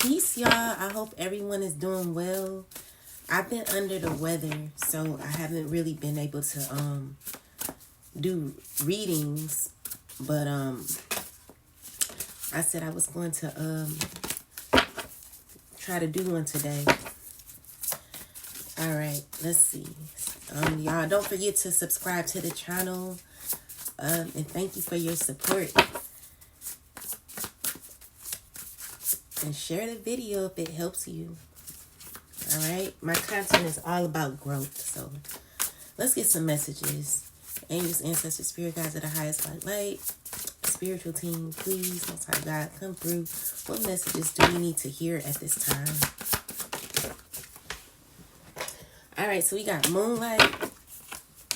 Peace, y'all. I hope everyone is doing well. I've been under the weather, so I haven't really been able to do readings, but I said I was going to try to do one today. All right, let's see. Y'all don't forget to subscribe to the channel, and thank you for your support. And share the video if it helps you. All right, my content is all about growth, so let's get some messages. Angels, ancestors, spirit guides of the highest white light, spiritual team, please, Most High God, come through. What messages do we need to hear at this time? All right, so we got moonlight.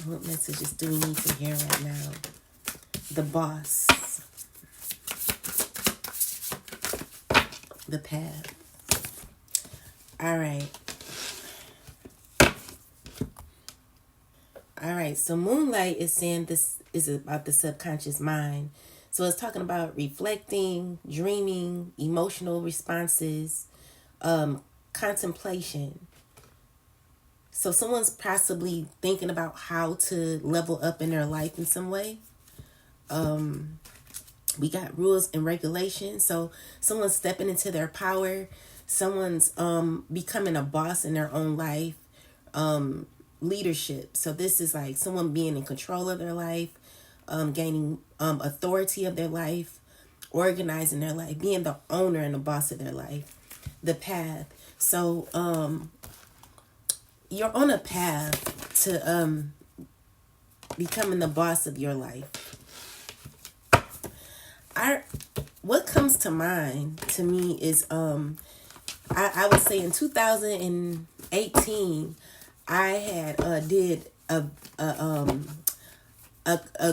What messages do we need to hear right now? The boss. The path. All right. All right, so moonlight is saying this is about the subconscious mind. So it's talking about reflecting, dreaming, emotional responses, contemplation. So someone's possibly thinking about how to level up in their life in some way. We got rules and regulations. So someone's stepping into their power. Someone's becoming a boss in their own life. Leadership. So this is like someone being in control of their life, gaining authority of their life, organizing their life, being the owner and the boss of their life. The path. So you're on a path to becoming the boss of your life. What comes to mind to me is I would say in 2018 I had did a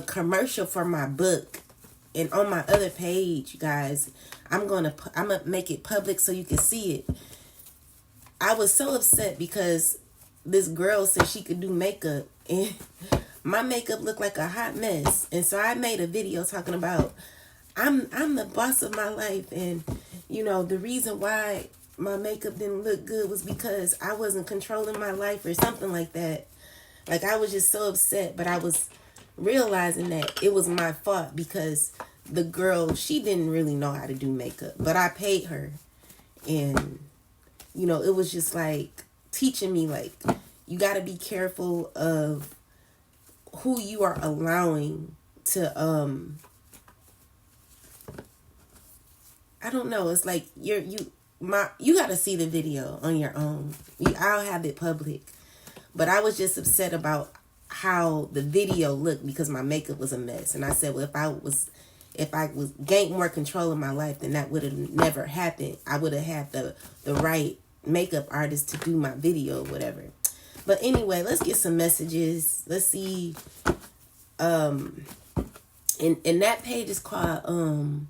commercial for my book, and on my other page, guys, I'm gonna make it public so you can see it. I was so upset because this girl said she could do makeup, and my makeup looked like a hot mess, and so I made a video talking about I'm the boss of my life, and you know the reason why my makeup didn't look good was because I wasn't controlling my life or something like that. Like I was just so upset, but I was realizing that it was my fault because the girl, she didn't really know how to do makeup, but I paid her, and you know it was just like teaching me like you got to be careful of who you are allowing to I don't know, it's like you got to see the video on your own. I'll have it public. But I was just upset about how the video looked because my makeup was a mess. And I said, well, if I was gained more control of my life, then that would have never happened. I would have had the right makeup artist to do my video or whatever. But anyway, let's get some messages. Let's see. And that page is called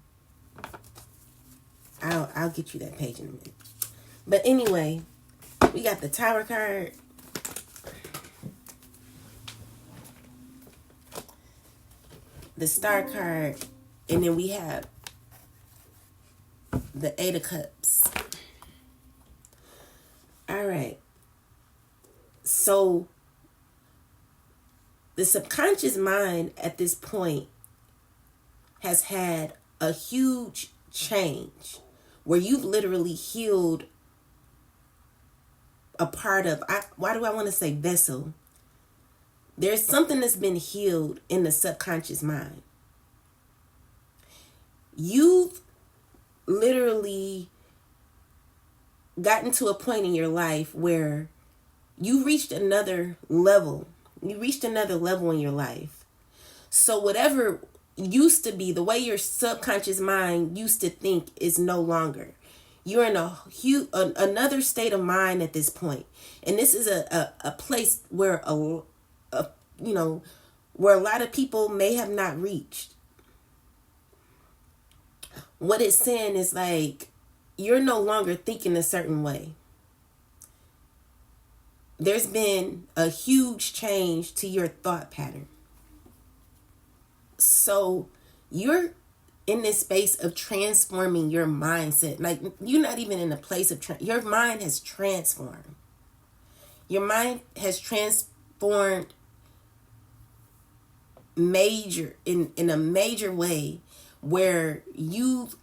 I'll get you that page in a minute. But anyway, we got the Tower card. The Star card. And then we have the Eight of Cups. All right. So the subconscious mind at this point has had a huge change where you've literally healed a part of, why do I want to say vessel? There's something that's been healed in the subconscious mind. You've literally gotten to a point in your life where you reached another level. You reached another level in your life. So whatever used to be, the way your subconscious mind used to think is no longer. You're in another state of mind at this point. And this is a place where where a lot of people may have not reached. What it's saying is like you're no longer thinking a certain way. There's been a huge change to your thought pattern. So you're in this space of transforming your mindset. Like, you're not even in a place of your mind has transformed. Your mind has transformed major in a major way, where you've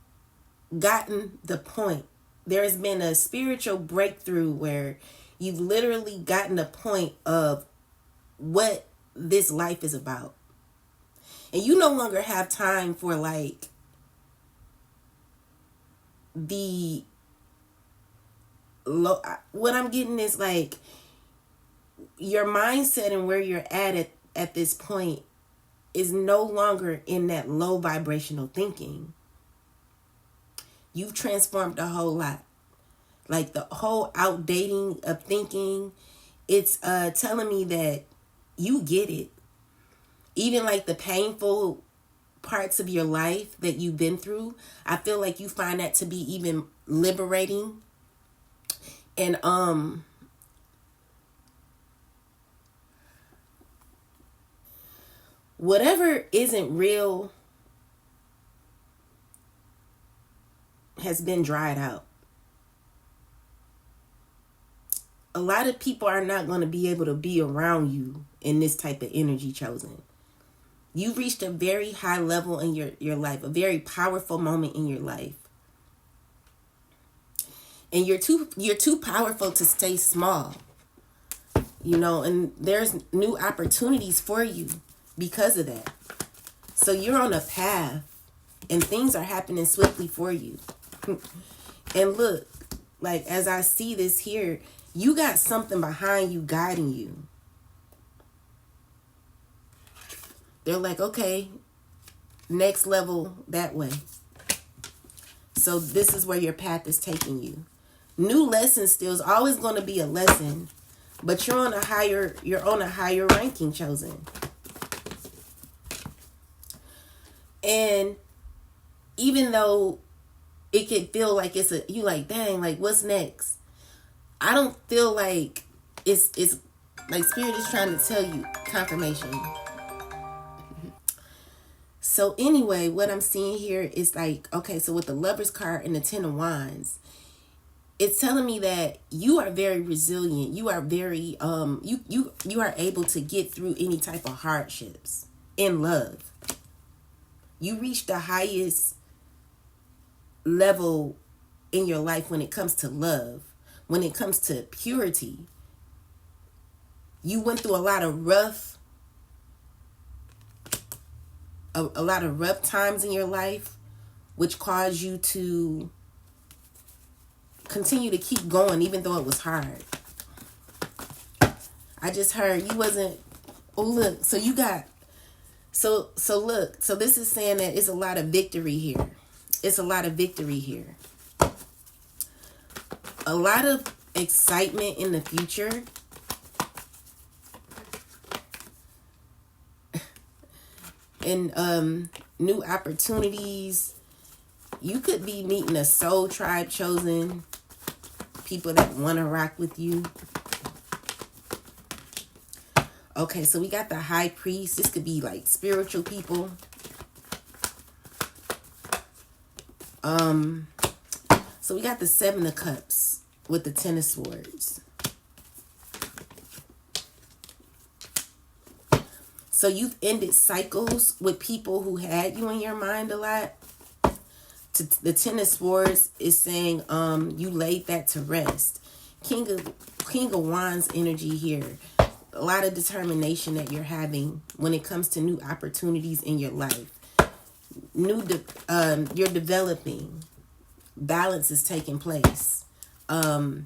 gotten the point. There's been a spiritual breakthrough where you've literally gotten the point of what this life is about. And you no longer have time for like the low. What I'm getting is like your mindset and where you're at this point is no longer in that low vibrational thinking. You've transformed a whole lot. Like the whole outdating of thinking, it's telling me that you get it. Even like the painful parts of your life that you've been through, I feel like you find that to be even liberating. And whatever isn't real has been dried out. A lot of people are not going to be able to be around you in this type of energy, chosen. You've reached a very high level in your life, a very powerful moment in your life. And you're too powerful to stay small. And there's new opportunities for you because of that. So you're on a path and things are happening swiftly for you. And look, like as I see this here, you got something behind you guiding you. They're like, okay, next level that way. So this is where your path is taking you. New lesson still is always going to be a lesson, but you're on a higher ranking, chosen. And even though it could feel like you like, dang, like what's next? I don't feel like it's like Spirit is trying to tell you confirmation. So anyway, what I'm seeing here is like, okay, so with the Lover's card and the Ten of Wands, it's telling me that you are very resilient. You are very you are able to get through any type of hardships in love. You reach the highest level in your life when it comes to love, when it comes to purity. You went through a lot of rough times in your life, which caused you to continue to keep going even though it was hard. I just heard you wasn't. Oh look, so you got. So look, so this is saying that it's a lot of victory here. It's a lot of victory here. A lot of excitement in the future. And new opportunities. You could be meeting a soul tribe, chosen. People that want to rock with you. Okay, so we got the High Priest. This could be like spiritual people. So we got the Seven of Cups with the Ten of Swords. So you've ended cycles with people who had you in your mind a lot. The Ten of Swords is saying you laid that to rest. King of Wands energy here. A lot of determination that you're having when it comes to new opportunities in your life. You're developing. Balance is taking place. You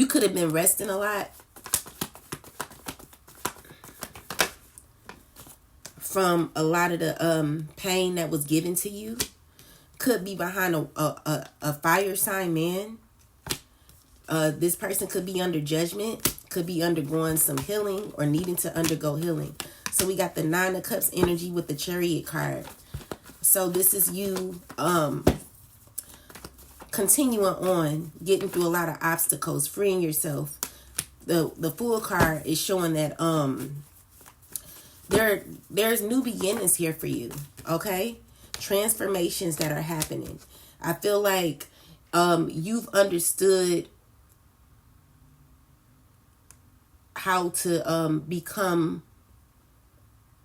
could have been resting a lot from a lot of the pain that was given to you. Could be behind a fire sign man. This person could be under judgment, could be undergoing some healing or needing to undergo healing. So we got the Nine of Cups energy with the Chariot card. So this is you continuing on, getting through a lot of obstacles, freeing yourself. The Fool card is showing that there's new beginnings here for you, okay? transformations that are happening. I feel like you've understood how to become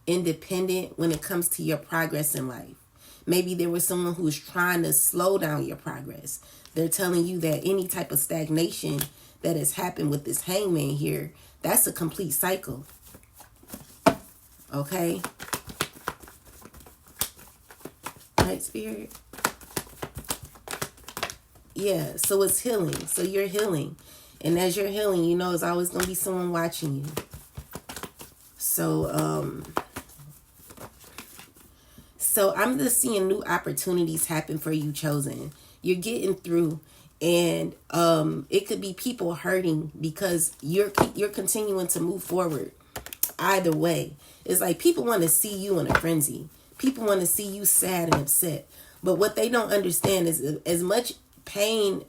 independent when it comes to your progress in life. Maybe there was someone who's trying to slow down your progress. They're telling you that any type of stagnation that has happened with this hangman here, that's a complete cycle. Okay? Right, Spirit? Yeah, so it's healing. So you're healing. And as you're healing, you know, there's always going to be someone watching you. So I'm just seeing new opportunities happen for you, chosen. You're getting through, and it could be people hurting because you're continuing to move forward. Either way, it's like people want to see you in a frenzy. People want to see you sad and upset. But what they don't understand is as much pain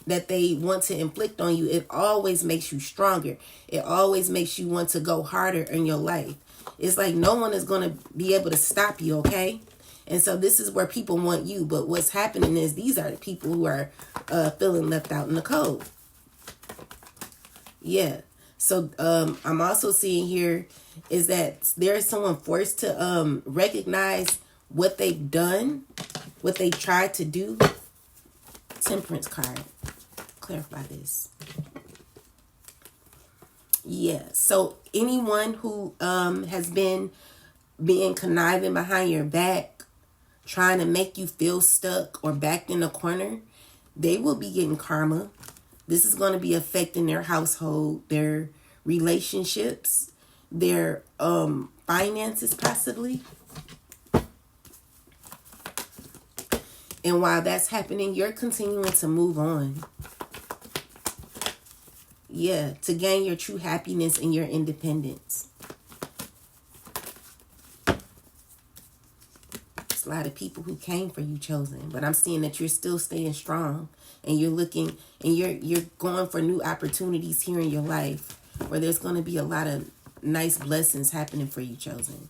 that they want to inflict on you, it always makes you stronger. It always makes you want to go harder in your life. It's like no one is going to be able to stop you, okay? And so this is where people want you. But what's happening is these are the people who are feeling left out in the cold. Yeah. So I'm also seeing here is that there's someone forced to recognize what they've done, what they tried to do. Temperance card. Clarify this. Yeah. So anyone who has been being conniving behind your back, trying to make you feel stuck or backed in a corner, they will be getting karma. This is going to be affecting their household, their relationships, their finances possibly. And while that's happening, you're continuing to move on. Yeah, to gain your true happiness and your independence. There's a lot of people who came for you, chosen, but I'm seeing that you're still staying strong, and you're looking and you're going for new opportunities here in your life where there's going to be a lot of nice blessings happening for you, chosen.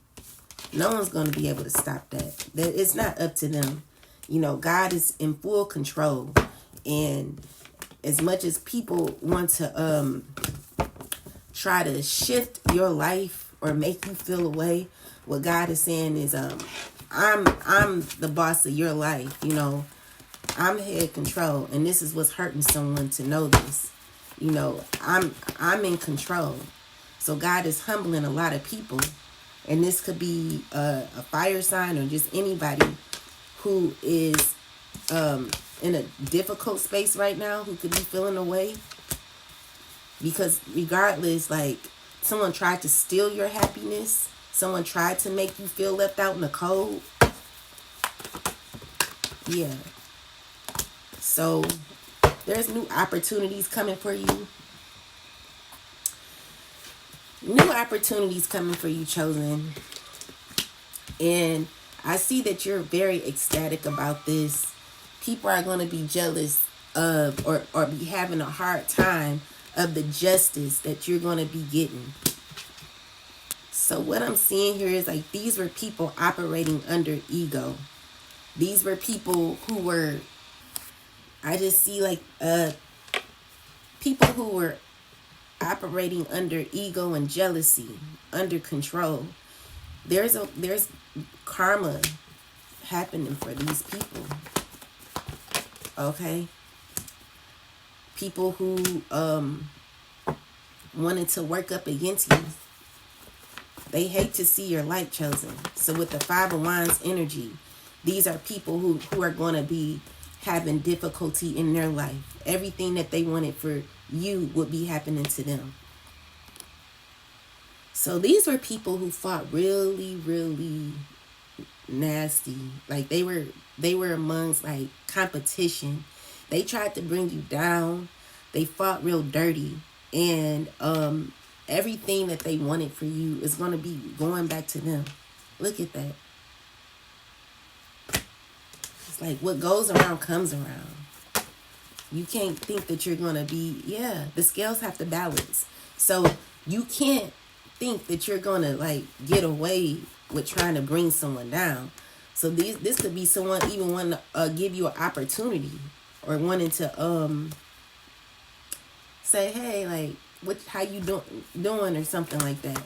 No one's going to be able to stop that. It's not up to them. You know, God is in full control, and as much as people want to try to shift your life or make you feel away, what God is saying is I'm the boss of your life. You know, I'm head control, and this is what's hurting someone to know this. You know, I'm in control. So God is humbling a lot of people, and this could be a fire sign or just anybody who is in a difficult space right now, who could be feeling away. Because regardless, like, someone tried to steal your happiness. Someone tried to make you feel left out in the cold. Yeah. So there's new opportunities coming for you. New opportunities coming for you, chosen. And I see that you're very ecstatic about this. People are going to be jealous of or be having a hard time of the justice that you're going to be getting. So what I'm seeing here is like these were people operating under ego. These were people who were, I just see like people who were operating under ego and jealousy, under control. There's karma happening for these people. Okay? People who wanted to work up against you. They hate to see your light, chosen. So with the Five of Wands energy, these are people who are going to be having difficulty in their life. Everything that they wanted for you would be happening to them. So these were people who fought really, really nasty. Like they were amongst like competition. They tried to bring you down. They fought real dirty. And everything that they wanted for you is going to be going back to them. Look at that. It's like what goes around comes around. You can't think that you're going to be, the scales have to balance. So you can't think that you're going to like get away with trying to bring someone down. So this could be someone even wanting to give you an opportunity, or wanting to say, hey, like, how you doing, or something like that.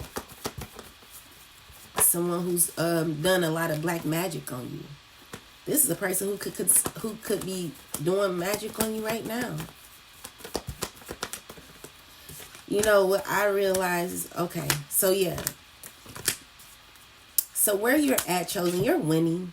Someone who's done a lot of black magic on you. This is a person who could be doing magic on you right now. You know what I realize is, okay, so yeah. So where you're at, Chosen, you're winning.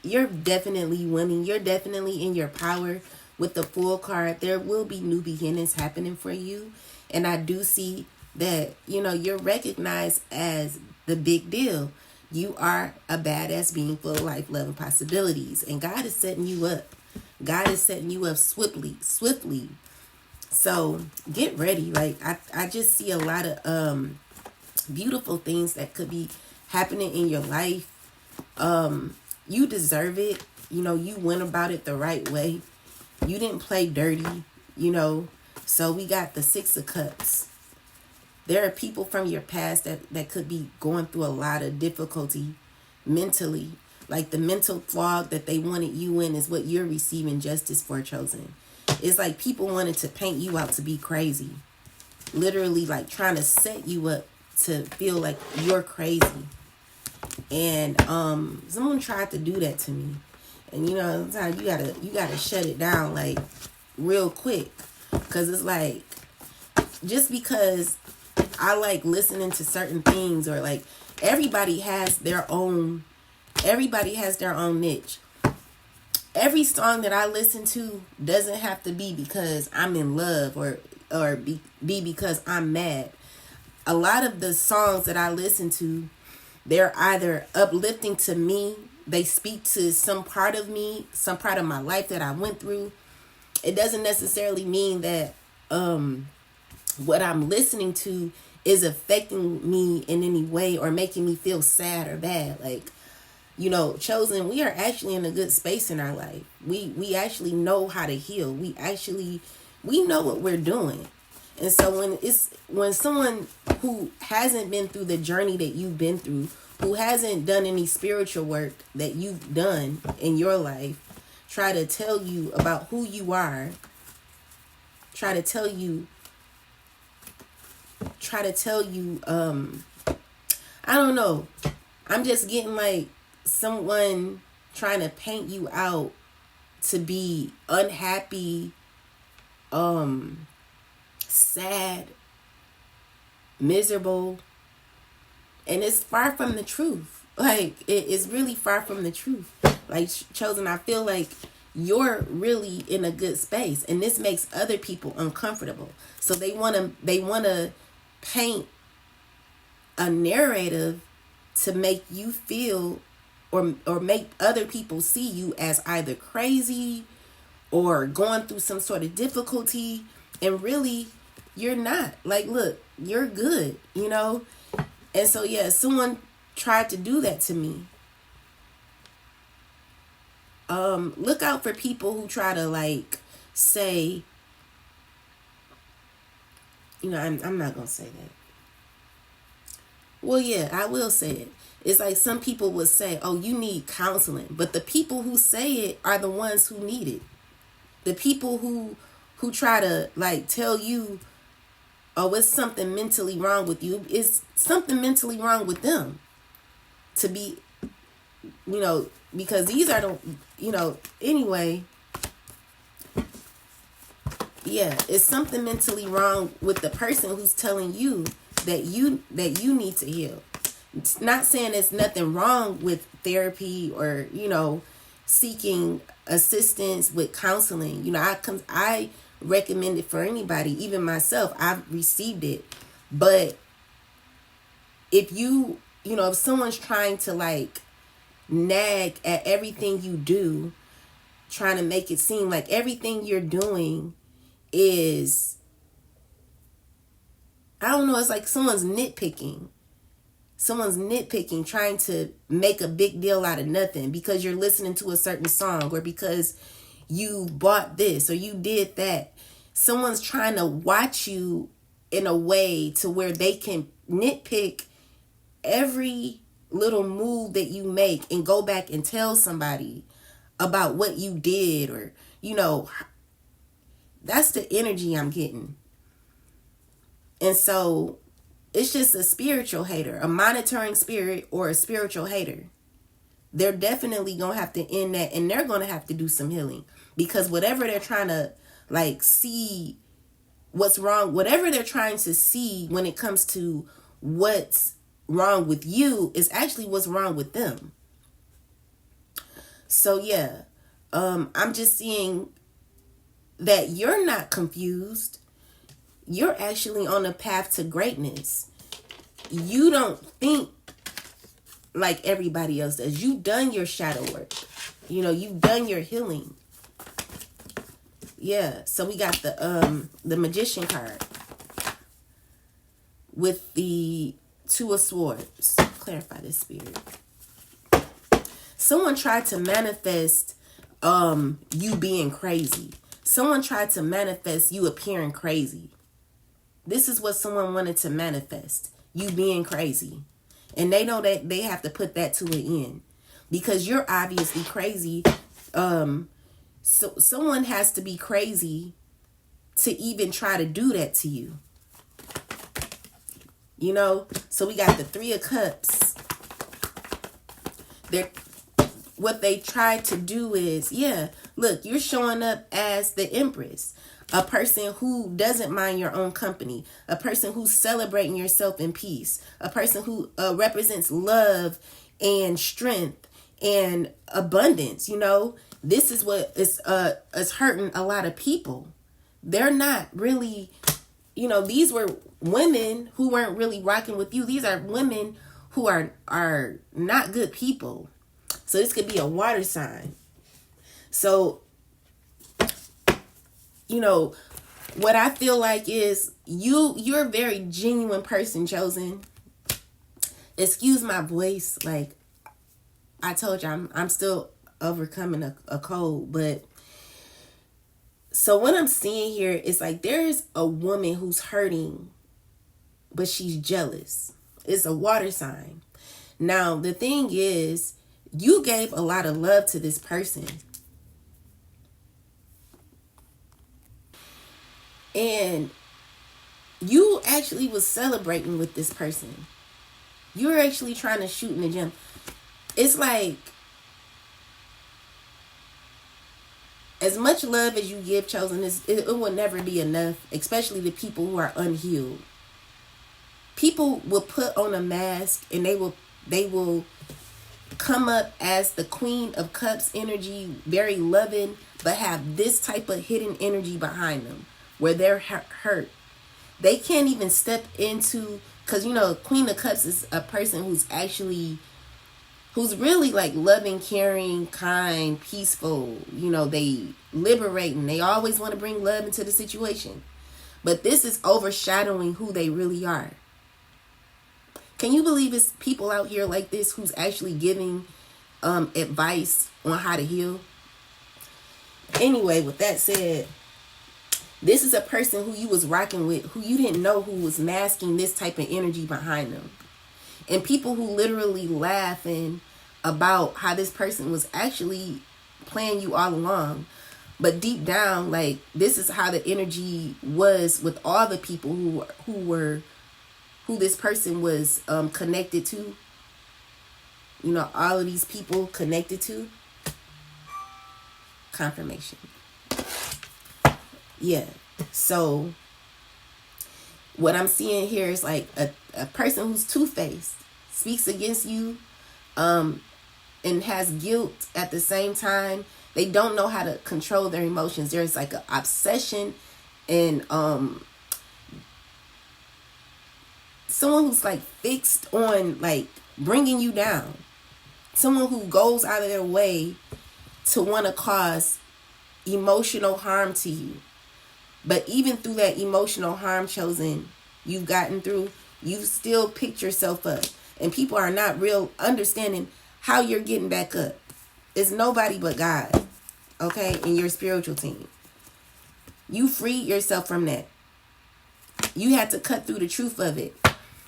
You're definitely winning. You're definitely in your power with the Fool card. There will be new beginnings happening for you. And I do see that, you're recognized as the big deal. You are a badass being full of life, love, and possibilities. And God is setting you up. God is setting you up swiftly. So get ready. Like, I just see a lot of beautiful things that could be happening in your life. You deserve it. You went about it the right way. You didn't play dirty, So we got the 6 of Cups. There are people from your past that could be going through a lot of difficulty mentally. Like, the mental fog that they wanted you in is what you're receiving justice for, Chosen. It's like people wanted to paint you out to be crazy. Literally, like, trying to set you up to feel like you're crazy. And someone tried to do that to me. And sometimes you gotta shut it down, like, real quick. Cause it's like, just because I like listening to certain things, or like, everybody has their own niche. Every song that I listen to doesn't have to be because I'm in love, or be because I'm mad. A lot of the songs that I listen to, they're either uplifting to me, they speak to some part of me, some part of my life that I went through. It doesn't necessarily mean that what I'm listening to is affecting me in any way or making me feel sad or bad. Like, Chosen, we are actually in a good space in our life. We actually know how to heal. We know what we're doing. And so when someone who hasn't been through the journey that you've been through, who hasn't done any spiritual work that you've done in your life, try to tell you about who you are, try to tell you, I don't know. I'm just getting like someone trying to paint you out to be unhappy, sad, miserable, and it's far from the truth. Like, it is really far from the truth. Like, Chosen, I feel like you're really in a good space, and this makes other people uncomfortable. So they want to paint a narrative to make you feel, or make other people see you as either crazy or going through some sort of difficulty, and really you're not. Like, look, you're good, And so, yeah, someone tried to do that to me. Look out for people who try to, like, say, I'm not going to say that. Well, yeah, I will say it. It's like some people would say, oh, you need counseling. But the people who say it are the ones who need it. The people who try to, like, tell you, oh, it's something mentally wrong with you. It's something mentally wrong with them. To be, because these are the, anyway. Yeah, it's something mentally wrong with the person who's telling you that you need to heal. It's not saying there's nothing wrong with therapy or, seeking assistance with counseling. I recommend it for anybody, even myself. I've received it. But if if someone's trying to, like, nag at everything you do, trying to make it seem like everything you're doing is, I don't know, it's like someone's nitpicking, trying to make a big deal out of nothing because you're listening to a certain song, or because you bought this or you did that. Someone's trying to watch you in a way to where they can nitpick every little move that you make and go back and tell somebody about what you did, or that's the energy I'm getting. And so it's just a spiritual hater, a monitoring spirit, or a spiritual hater. They're definitely going to have to end that, and they're going to have to do some healing, because whatever they're trying to see what's wrong, whatever they're trying to see when it comes to what's wrong with you is actually what's wrong with them. So yeah, I'm just seeing that you're not confused. You're actually on a path to greatness. You don't think like everybody else does. You've done your shadow work. You've done your healing. Yeah, so we got the Magician card with the Two of Swords. Clarify this, spirit. Someone tried to manifest you being crazy. Someone tried to manifest you appearing crazy. This is what someone wanted to manifest. You being crazy. And they know that they have to put that to an end, because you're obviously crazy. So someone has to be crazy to even try to do that to you. So we got the Three of Cups. What they tried to do is, look, you're showing up as the Empress. A person who doesn't mind your own company. A person who's celebrating yourself in peace. A person who represents love and strength and abundance. This is what is hurting a lot of people. They're not really, these were women who weren't really rocking with you. These are women who are not good people. So this could be a water sign. So, what I feel like is you're a very genuine person, Chosen. Excuse my voice. Like I told you, I'm still overcoming a cold. But so what I'm seeing here is like there's a woman who's hurting, but she's jealous. It's a water sign. Now, the thing is, you gave a lot of love to this person. And you actually was celebrating with this person. You were actually trying to shoot in the gym. It's like, as much love as you give, Chosen, it will never be enough, especially the people who are unhealed. People will put on a mask and they will come up as the Queen of Cups energy, very loving, but have this type of hidden energy behind them where they're hurt. They can't even step into, because Queen of Cups is a person who's really like loving, caring, kind, peaceful. They liberating. They always want to bring love into the situation. But this is overshadowing who they really are. Can you believe it's people out here like this who's actually giving advice on how to heal? Anyway, with that said, this is a person who you was rocking with, who you didn't know who was masking this type of energy behind them. And people who literally laughing about how this person was actually playing you all along. But deep down, like, this is how the energy was with all the people who this person was connected to. All of these people connected to. Confirmation. Yeah. So what I'm seeing here is like a person who's two-faced, speaks against you, and has guilt at the same time. They don't know how to control their emotions. There's like an obsession and someone who's like fixed on like bringing you down. Someone who goes out of their way to want to cause emotional harm to you. But even through that emotional harm, Chosen, you've gotten through, you still picked yourself up. And people are not real understanding how you're getting back up. It's nobody but God, okay, and your spiritual team. You freed yourself from that. You had to cut through the truth of it.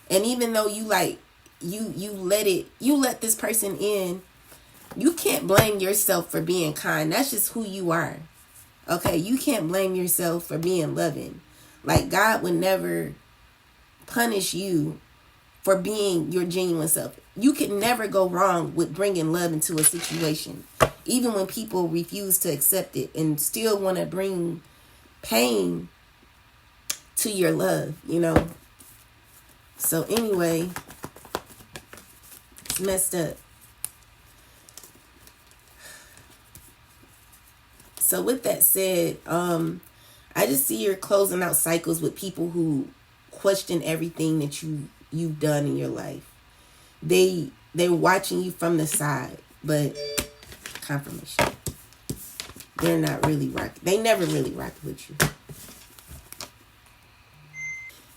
And even though you like, you let this person in. You can't blame yourself for being kind. That's just who you are. Okay, you can't blame yourself for being loving. Like, God would never punish you for being your genuine self. You can never go wrong with bringing love into a situation. Even when people refuse to accept it and still want to bring pain to your love, So anyway, it's messed up. So with that said, I just see you're closing out cycles with people who question everything that you've done in your life. They're watching you from the side, but confirmation. They're not really rock. They never really rock with you.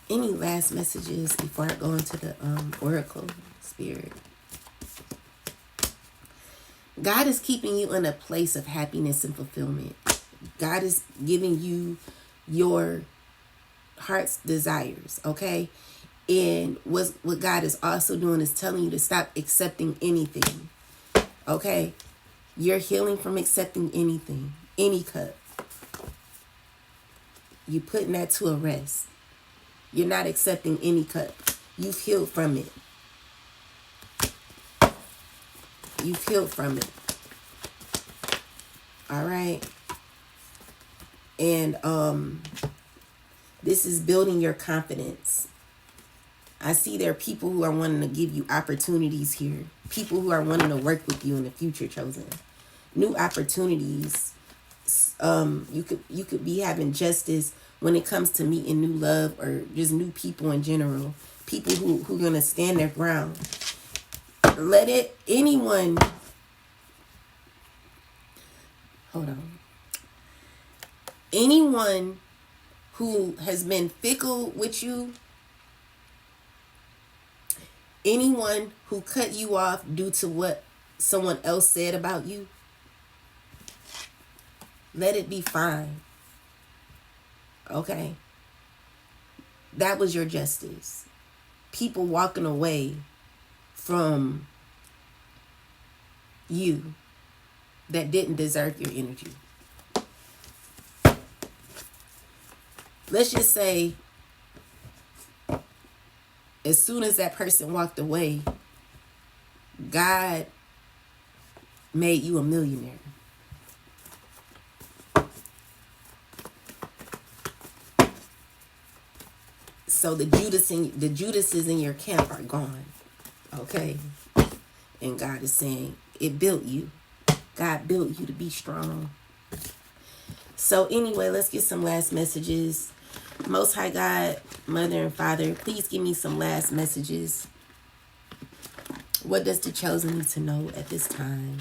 Any last messages before I go into the oracle spirit? God is keeping you in a place of happiness and fulfillment. God is giving you your heart's desires, okay? And what God is also doing is telling you to stop accepting anything, okay? You're healing from accepting anything, any cup. You're putting that to a rest. You're not accepting any cup. You've healed from it. You've healed from it. All right. And this is building your confidence. I see there are people who are wanting to give you opportunities here. People who are wanting to work with you in the future, chosen. New opportunities. You could be having justice when it comes to meeting new love or just new people in general. People who are going to stand their ground. Anyone who has been fickle with you, anyone who cut you off due to what someone else said about you, let it be fine. Okay? That was your justice. People walking away from you that didn't deserve your energy. Let's just say, as soon as that person walked away, God made you a millionaire. So the Judases in your camp are gone. Okay? And God is saying, it built you. God built you to be strong. So anyway, let's get some last messages. Most High God, Mother and Father, please give me some last messages. What does the chosen need to know at this time?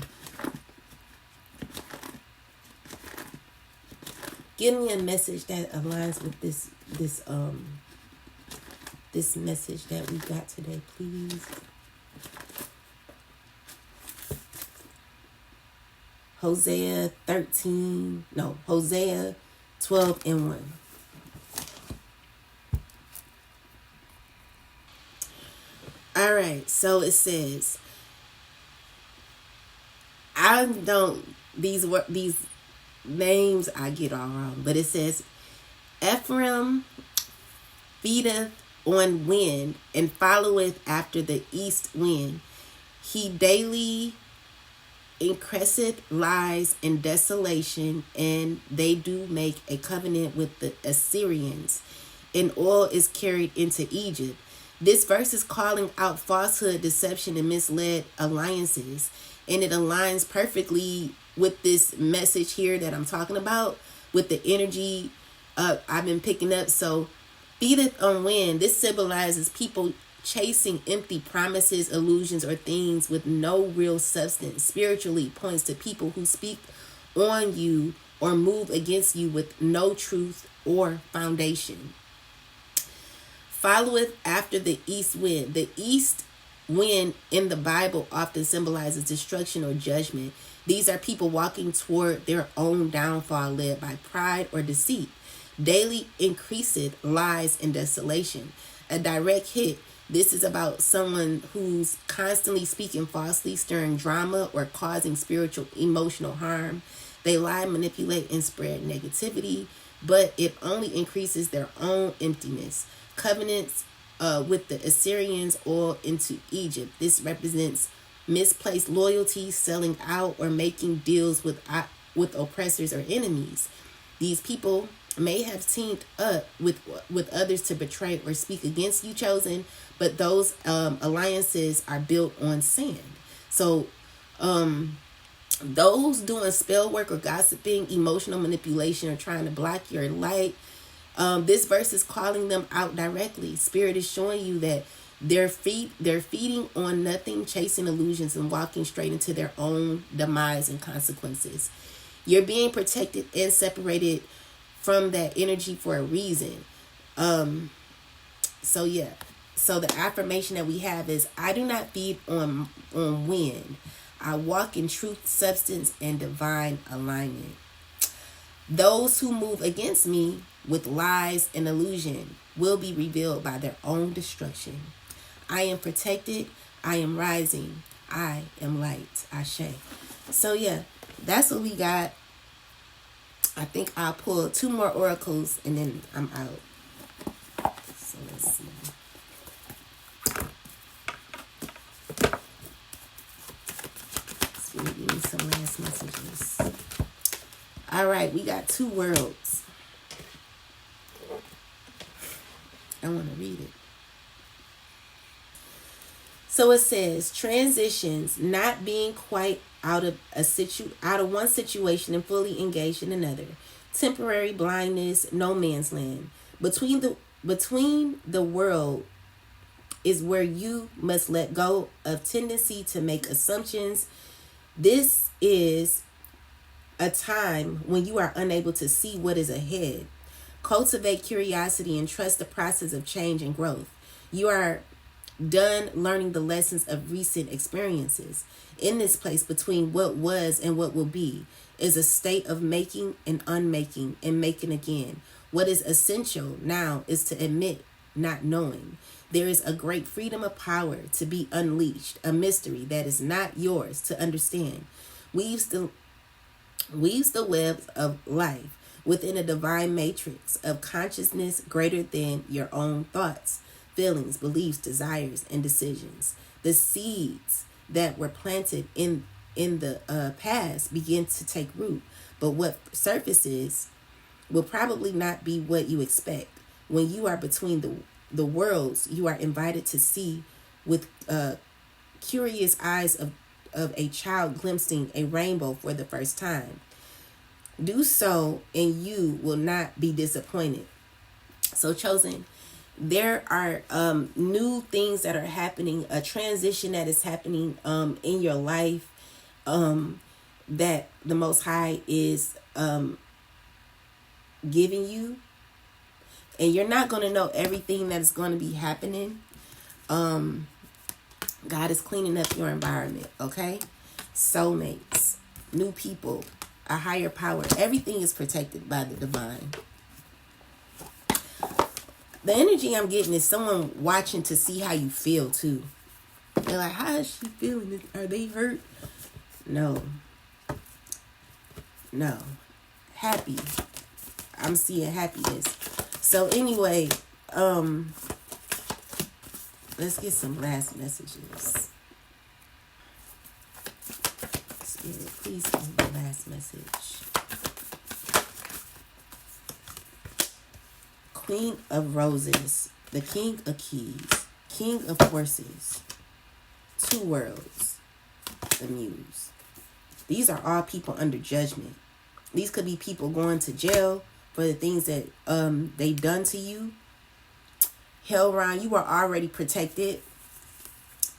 Give me a message that aligns with this message that we got today, please. Hosea 12:1. All right, so it says, these names I get all wrong, but it says, Ephraim feedeth on wind and followeth after the east wind. He daily increaseth lies and desolation, and they do make a covenant with the Assyrians, and oil is carried into Egypt. This verse is calling out falsehood, deception, and misled alliances, and it aligns perfectly with this message here that I'm talking about, with the energy I've been picking up. So, feedeth on wind, this symbolizes people chasing empty promises, illusions, or things with no real substance. Spiritually points to people who speak on you or move against you with no truth or foundation. Followeth after the east wind. The east wind in the Bible often symbolizes destruction or judgment. These are people walking toward their own downfall, led by pride or deceit. Daily increaseth lies and desolation. A direct hit. This is about someone who's constantly speaking falsely, stirring drama, or causing spiritual, emotional harm. They lie, manipulate, and spread negativity, but it only increases their own emptiness. Covenants with the Assyrians oil into Egypt. This represents misplaced loyalty, selling out, or making deals with oppressors or enemies. These people may have teamed up with others to betray or speak against you, chosen, but those alliances are built on sand. So those doing spell work or gossiping, emotional manipulation, or trying to block your light, this verse is calling them out directly. Spirit is showing you that they're feeding on nothing, chasing illusions, and walking straight into their own demise and consequences. You're being protected and separated from that energy for a reason. So yeah. So the affirmation that we have is, I do not feed on wind. I walk in truth, substance, and divine alignment. Those who move against me with lies and illusion will be revealed by their own destruction. I am protected. I am rising. I am light. Ashe. So yeah, that's what we got. I think I'll pull 2 more oracles and then I'm out. So let's see. Give me some last messages. All right, we got 2 worlds. I want to read it. So it says, transitions, not being quite out of one situation and fully engaged in another. Temporary blindness, no man's land. Between the world is where you must let go of tendency to make assumptions. This is a time when you are unable to see what is ahead. Cultivate curiosity and trust the process of change and growth. You are done learning the lessons of recent experiences. In this place between what was and what will be is a state of making and unmaking and making again. What is essential now is to admit not knowing. There is a great freedom of power to be unleashed, a mystery that is not yours to understand. Weaves the webs of life within a divine matrix of consciousness greater than your own thoughts, feelings, beliefs, desires, and decisions. The seeds that were planted in the past begin to take root, but what surfaces will probably not be what you expect. When you are between the worlds, you are invited to see with curious eyes of a child glimpsing a rainbow for the first time. Do so and you will not be disappointed. So chosen, there are new things that are happening, a transition that is happening in your life that the Most High is giving you. And you're not going to know everything that is going to be happening. God is cleaning up your environment, okay? Soulmates, new people, a higher power. Everything is protected by the divine. The energy I'm getting is someone watching to see how you feel too. They're like, how is she feeling? Are they hurt? No. Happy. I'm seeing happiness. So anyway, let's get some last messages. Spirit, please give me the last message. Queen of Roses, the King of Keys, King of Horses, 2 worlds, the Muse. These are all people under judgment. These could be people going to jail for the things that they've done to you. Hell round, you are already protected.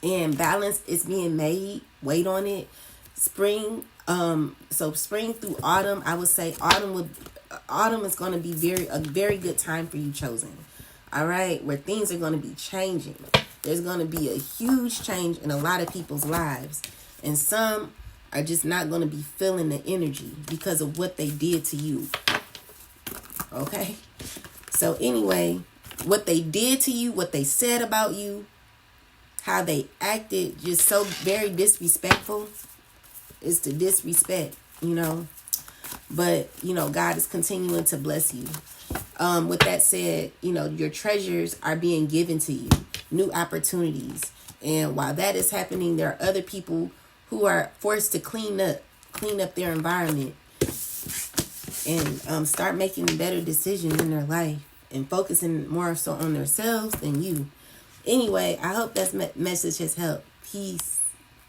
And balance is being made. Wait on it. Spring, so spring through autumn, I would say autumn is going to be a very good time for you, chosen. All right, where things are going to be changing. There's going to be a huge change in a lot of people's lives, and some are just not going to be feeling the energy because of what they did to you. Okay, so anyway, what they did to you, what they said about you, how they acted, just so very disrespectful. It's the disrespect, you know. But, you know, God is continuing to bless you. With that said, you know, your treasures are being given to you, new opportunities. And while that is happening, there are other people who are forced to clean up their environment and start making better decisions in their life and focusing more so on themselves than you. Anyway, I hope that message has helped. Peace.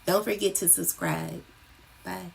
Don't forget to subscribe. Bye.